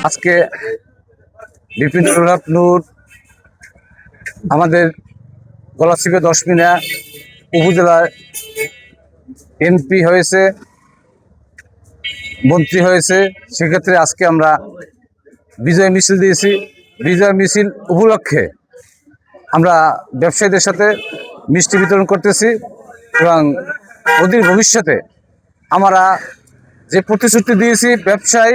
আজকে বিপিন নূর আমাদের গলাচিপা দশমিনা উপজেলায় এমপি হয়েছে, মন্ত্রী হয়েছে। সেক্ষেত্রে আজকে আমরা বিজয় মিছিল দিয়েছি। বিজয় মিছিল উপলক্ষে আমরা ব্যবসায়ীদের সাথে মিষ্টি বিতরণ করতেছি এবং অদূর ভবিষ্যতে আমরা যে প্রতিশ্রুতি দিয়েছি, ব্যবসায়ী,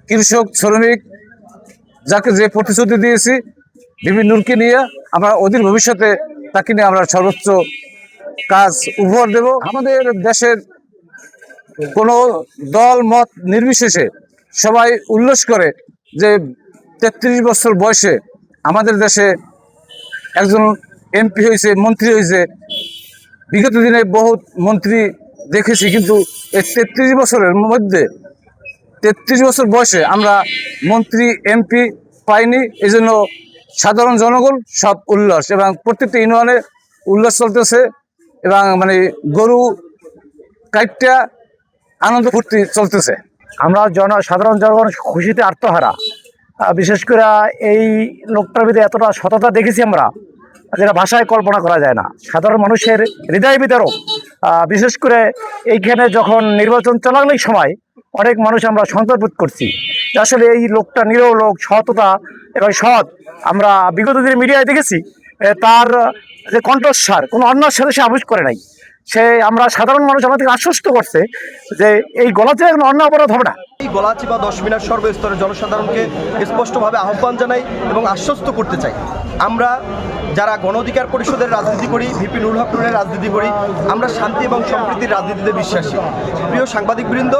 কৃষক, শ্রমিক, যাকে যে প্রতিশ্রুতি দিয়েছি বিপিন নূরকে নিয়ে, আমরা অদূর ভবিষ্যতে তাকে নিয়ে আমরা সর্বোচ্চ কাজ উপহার দেব। আমাদের দেশের কোনো দল মত নির্বিশেষে সবাই উল্লাস করে যে ৩৩ বছর বয়সে আমাদের দেশে একজন এমপি হয়েছে, মন্ত্রী হয়েছে। বিগত দিনে বহুত মন্ত্রী দেখেছি, কিন্তু এই ৩৩ বছরের মধ্যে ৩৩ বছর বয়সে আমরা মন্ত্রী এমপি পাইনি। এই জন্য সাধারণ জনগণ সব উল্লাস এবং প্রত্যেকটা ইউনিয়নে উল্লাস চলতেছে এবং গরু কাইটটা আনন্দ ফুর্তি চলতেছে। আমরা সাধারণ জনগণ খুশিতে আত্মহারা। বিশেষ করে এই লোকটার ভিতরে এতটা সততা দেখেছি আমরা, যেটা ভাষায় কল্পনা করা যায় না। সাধারণ মানুষের হৃদয় বিতরক। বিশেষ করে এইখানে যখন নির্বাচন চলাকালীন সময় অনেক মানুষ আমরা সন্তোষ বোধ করছি যে আসলে এই লোকটা নিরহ লোক, সততা এবং সৎ। আমরা বিগত দিনে মিডিয়ায় দেখেছি তার যে কণ্ঠস্বর কোনো অন্যার সাথে সে আপোষ করে নাই। আমরা সাধারণ মানুষ আমাদেরকে আশ্বস্ত করছে যে এই গলাচিপা কোনো অন্য অপরাধ হবে না। এই গলাচিপা 10 মিনার সর্বস্তরের জনসাধারণকে স্পষ্টভাবে আহ্বান জানাই এবং আশ্বস্ত করতে চাই, আমরা যারা গণ অধিকার পরিষদের রাজনীতি করি, ভিপি নুরুল হক নূরের রাজনীতি করি, আমরা শান্তি এবং সম্প্রীতির রাজনীতিতে বিশ্বাসী। প্রিয় সাংবাদিকবৃন্দ,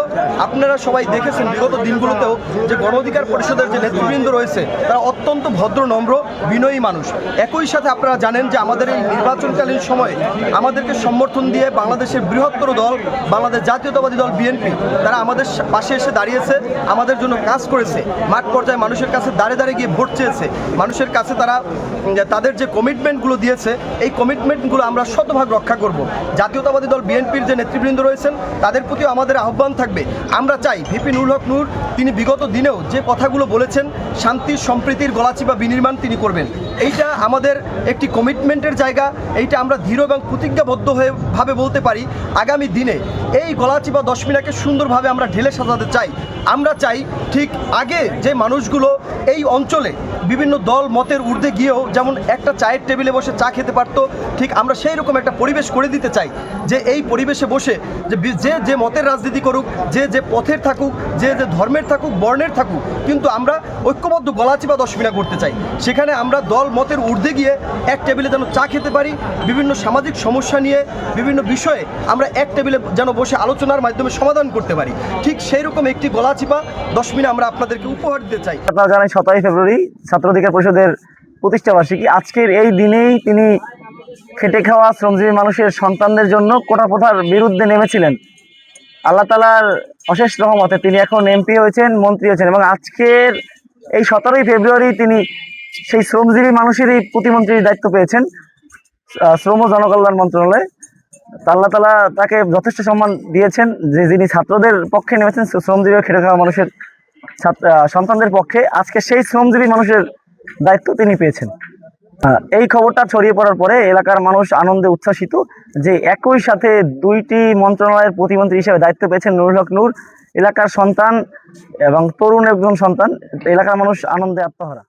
আপনারা সবাই দেখেছেন বিগত দিনগুলোতেও যে গণ অধিকার পরিষদের যে নেতৃবৃন্দ রয়েছে তারা অত্যন্ত ভদ্র, নম্র, বিনয়ী মানুষ। একই সাথে আপনারা জানেন যে আমাদের এই নির্বাচনকালীন সময়ে আমাদেরকে সমর্থন দিয়ে বাংলাদেশের বৃহত্তর দল বাংলাদেশ জাতীয়তাবাদী দল বিএনপি, তারা আমাদের পাশে এসে দাঁড়িয়েছে, আমাদের জন্য কাজ করেছে। মাঠ পর্যায়ে মানুষের কাছে দাঁড়ে দাঁড়িয়ে গিয়ে ভোট চেয়েছে। মানুষের কাছে তারা তাদের যে কমিটমেন্টগুলো দিয়েছে, এই কমিটমেন্টগুলো আমরা শতভাগ রক্ষা করব। জাতীয়তাবাদী দল বিএনপির যে নেতৃবৃন্দ রয়েছেন তাদের প্রতিও আমাদের আহ্বান থাকবে। আমরা চাই ভিপি নুরুল হক নূর তিনি বিগত দিনেও যে কথাগুলো বলেছেন, শান্তি সম্প্রীতির গলাচিপা বিনির্মাণ তিনি করবেন। এইটা আমাদের একটি কমিটমেন্টের জায়গা। এইটা আমরা দৃঢ় এবং প্রতিজ্ঞাবদ্ধ ভাবে বলতে পারি আগামী দিনে এই গলাচিপা 10 মিনাকে সুন্দরভাবে আমরা ঢেলে সাজাতে চাই। আমরা চাই ঠিক আগে যে মানুষগুলো এই অঞ্চলে বিভিন্ন দল মতের ঊর্ধ্বে গিয়েও যেমন একটা চায়ের টেবিলে বসে চা খেতে পারতো, ঠিক আমরা সেই রকম একটা পরিবেশ করে দিতে চাই যে এই পরিবেশে বসে যে যে মতের রাজনীতি করুক, যে যে পথের থাকুক, যে যে ধর্মের থাকুক, বর্ণের থাকুক, কিন্তু আমরা ঐক্যবদ্ধ গলাচিপা 10 মিনা করতে চাই। সেখানে আমরা দল মতের ঊর্ধ্বে গিয়ে এক টেবিলে যেন চা খেতে পারি, বিভিন্ন সামাজিক সমস্যা নিয়ে বিভিন্ন বিষয়ে আমরা এক টেবিলে যেন বসে আলোচনার মাধ্যমে সমাধান করতে পারি। ঠিক সেই রকম একটি গলাচিপা 10 মিনা আমরা আপনাদেরকে উপহার দিতে চাই। আপনারা জানেন 27 ফেব্রুয়ারি ছাত্র অধিকার পরিষদের প্রতিষ্ঠাবার্ষিকী। আজকের এই দিনেই তিনি খেটে খাওয়া শ্রমজীবী মানুষের সন্তানদের জন্য কোটা প্রথার বিরুদ্ধে নেমেছিলেন। আল্লাহ তাআলার অশেষ রহমতে তিনি এখন এমপি হয়েছেন, মন্ত্রী হয়েছেন এবং আজকের এই 17 ফেব্রুয়ারি তিনি সেই শ্রমজীবী মানুষেরই প্রতিমন্ত্রীর দায়িত্ব পেয়েছেন শ্রম ও জনকল্যাণ মন্ত্রণালয়ে। আল্লাহ তাআলা তাকে যথেষ্ট সম্মান দিয়েছেন যে যিনি ছাত্রদের পক্ষে নেমেছেন, শ্রমজীবী খেটে খাওয়া মানুষের সন্তানদের পক্ষে। আজকে সেই শ্রমজীবী মানুষের দায়িত্ব তিনি পেয়েছেন। এই খবরটা ছড়িয়ে পড়ার পরে এলাকার মানুষ আনন্দে উচ্ছ্বাসিত যে একই সাথে দুইটি মন্ত্রণালয়ের প্রতিমন্ত্রী হিসেবে দায়িত্ব পেয়েছেন নুরুল হক নূর, এলাকার সন্তান এবং তরুণ একজন সন্তান। এলাকার মানুষ আনন্দে আত্মহারা।